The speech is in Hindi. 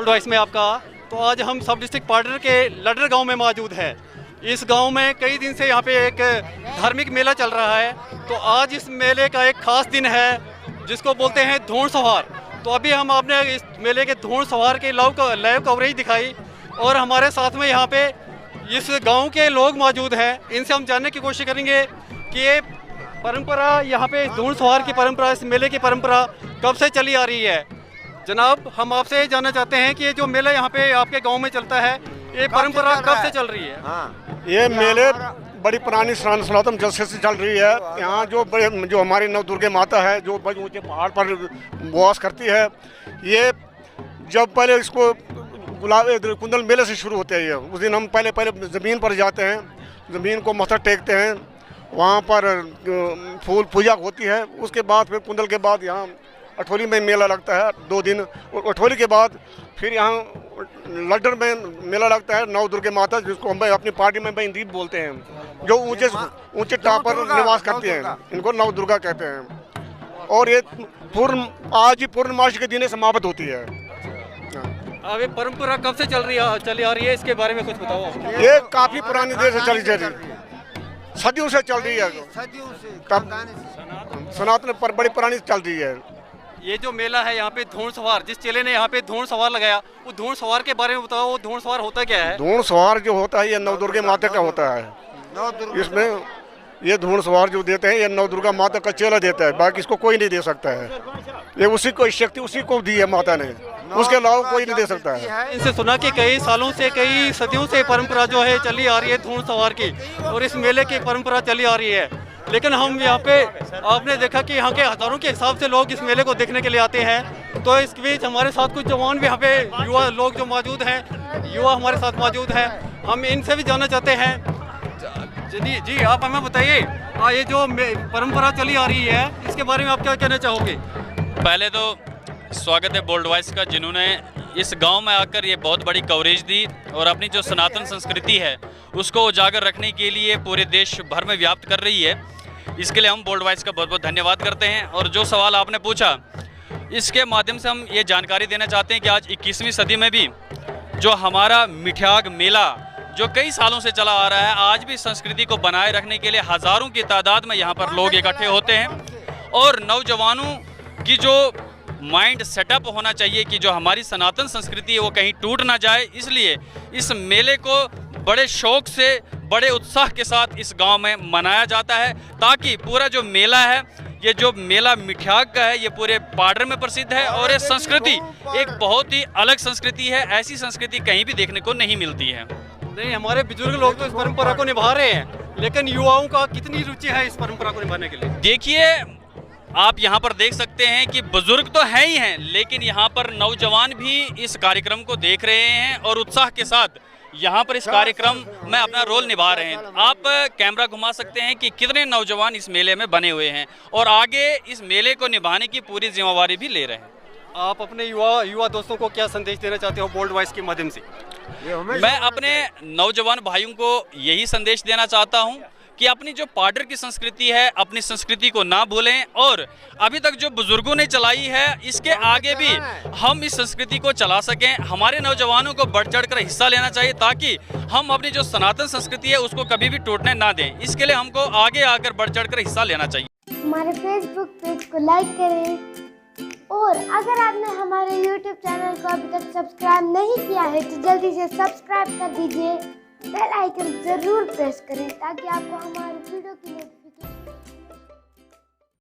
बोल्ड वॉइस में आपका। तो आज हम सब डिस्ट्रिक्ट पार्डर के लडर गांव में मौजूद है। इस गांव में कई दिन से यहाँ पे एक धार्मिक मेला चल रहा है। तो आज इस मेले का एक खास दिन है जिसको बोलते हैं धोण सवार। तो अभी हम आपने इस मेले के धोण सवार के लाइव कवरेज दिखाई और हमारे साथ में यहाँ पे इस गांव के लोग मौजूद हैं। इनसे हम जानने की कोशिश करेंगे कि ये परंपरा, यहाँ पे धोण सवार की परंपरा, इस मेले की परंपरा कब से चली आ रही है। जनाब, हम आपसे जानना चाहते हैं कि ये जो मेला यहाँ पे आपके गांव में चलता है, ये परंपरा कब से चल रही है? ये मेले बड़ी पुरानी सनातन जल से चल रही है। यहाँ जो हमारी नव दुर्गे माता है, जो बड़े ऊंचे पहाड़ पर वास करती है, ये जब पहले इसको कुंडल मेले से शुरू होते हैं। उस दिन हम पहले ज़मीन पर जाते हैं, ज़मीन को मत्था टेकते हैं, वहाँ पर फूल पूजा होती है। उसके बाद फिर कुंडल के बाद यहाँ अठोली में मेला लगता है 2 दिन। और अठोली के बाद फिर यहाँ लड्डर में मेला लगता है नव दुर्गे माता, जिसको हम अपनी पार्टी में इंदीप बोलते हैं, जो ऊंचे टाप पर निवास करती हैं। इनको नव दुर्गा कहते हैं। और ये आज ही पूर्णमासी के दिन समाप्त होती है। अब ये परंपरा कब से चली आ रही है, इसके बारे में कुछ बताओ। ये काफी पुरानी देर से चली जा रही है, सदियों से चल रही है। सनातन पर बड़ी पुरानी चल रही है। ये जो मेला है यहाँ पे धोण सवार, जिस चेले ने यहाँ पे धोण सवार लगाया, वो धोण सवार के बारे में बताओ। वो धोण सवार होता क्या है? धोण सवार जो होता है ये नव दुर्गे माता का होता है। इसमें ये धोण सवार जो देते हैं, ये नव दुर्गा माता का चेला देता है, बाकी इसको कोई नहीं दे सकता है। ये उसी को शक्ति उसी को दी है माता ने, उसके अलावा कोई नहीं दे सकता है। इनसे सुना कि कई सालों से, कई सदियों से परंपरा जो है चली आ रही है धोण सवार की, और इस मेले की परंपरा चली आ रही है। लेकिन हम यहाँ पे आपने देखा कि यहाँ के हजारों के हिसाब से लोग इस मेले को देखने के लिए आते हैं। तो इस बीच हमारे साथ कुछ जवान भी यहाँ पे युवा लोग जो मौजूद हैं, युवा हमारे साथ मौजूद हैं। हम इनसे भी जानना चाहते हैं। जी, आप हमें बताइए, ये जो परंपरा चली आ रही है, इसके बारे में आप क्या कहना चाहोगे? पहले तो स्वागत है बोल्ड वॉइस का, जिन्होंने इस गांव में आकर ये बहुत बड़ी कवरेज दी और अपनी जो सनातन संस्कृति है उसको उजागर रखने के लिए पूरे देश भर में व्याप्त कर रही है। इसके लिए हम बोल्ड वॉइस का बहुत बहुत धन्यवाद करते हैं। और जो सवाल आपने पूछा, इसके माध्यम से हम ये जानकारी देना चाहते हैं कि आज 21वीं सदी में भी जो हमारा मिठ्याग मेला जो कई सालों से चला आ रहा है, आज भी संस्कृति को बनाए रखने के लिए हज़ारों की तादाद में यहाँ पर लोग इकट्ठे होते हैं। और नौजवानों की जो माइंड सेटअप होना चाहिए कि जो हमारी सनातन संस्कृति है वो कहीं टूट ना जाए, इसलिए इस मेले को बड़े शौक से, बड़े उत्साह के साथ इस गांव में मनाया जाता है, ताकि पूरा जो मेला है, ये जो मेला मिठ्याग का है, ये पूरे पाडर में प्रसिद्ध है। और ये संस्कृति एक बहुत ही अलग संस्कृति है, ऐसी संस्कृति कहीं भी देखने को नहीं मिलती है। नहीं, हमारे बुजुर्ग लोग तो इस परंपरा को निभा रहे हैं, लेकिन युवाओं का कितनी रुचि है इस परंपरा को निभाने के लिए? देखिए, आप यहाँ पर देख सकते हैं कि बुजुर्ग तो हैं ही हैं, लेकिन यहाँ पर नौजवान भी इस कार्यक्रम को देख रहे हैं और उत्साह के साथ यहाँ पर इस कार्यक्रम में अपना रोल निभा रहे हैं। आप कैमरा घुमा सकते हैं कि कितने नौजवान इस मेले में बने हुए हैं और आगे इस मेले को निभाने की पूरी जिम्मेवारी भी ले रहे हैं। आप अपने युवा दोस्तों को क्या संदेश देना चाहते हो बोल्ड वॉइस के माध्यम से? मैं अपने नौजवान भाइयों को यही संदेश देना चाहता हूं कि अपनी जो पाडर की संस्कृति है, अपनी संस्कृति को ना भूलें और अभी तक जो बुजुर्गों ने चलाई है, इसके आगे भी हम इस संस्कृति को चला सकें। हमारे नौजवानों को बढ़ चढ़कर हिस्सा लेना चाहिए, ताकि हम अपनी जो सनातन संस्कृति है उसको कभी भी टूटने ना दें। इसके लिए हमको आगे आकर बढ़ चढ़कर हिस्सा लेना चाहिए। हमारे फेसबुक पेज को लाइक करें और अगर आपने हमारे यूट्यूब चैनल को अभी तक सब्सक्राइब नहीं किया है तो जल्दी से सब्सक्राइब कर दीजिए। बेल आइकन जरूर प्रेस करें ताकि आपको हमारे वीडियो की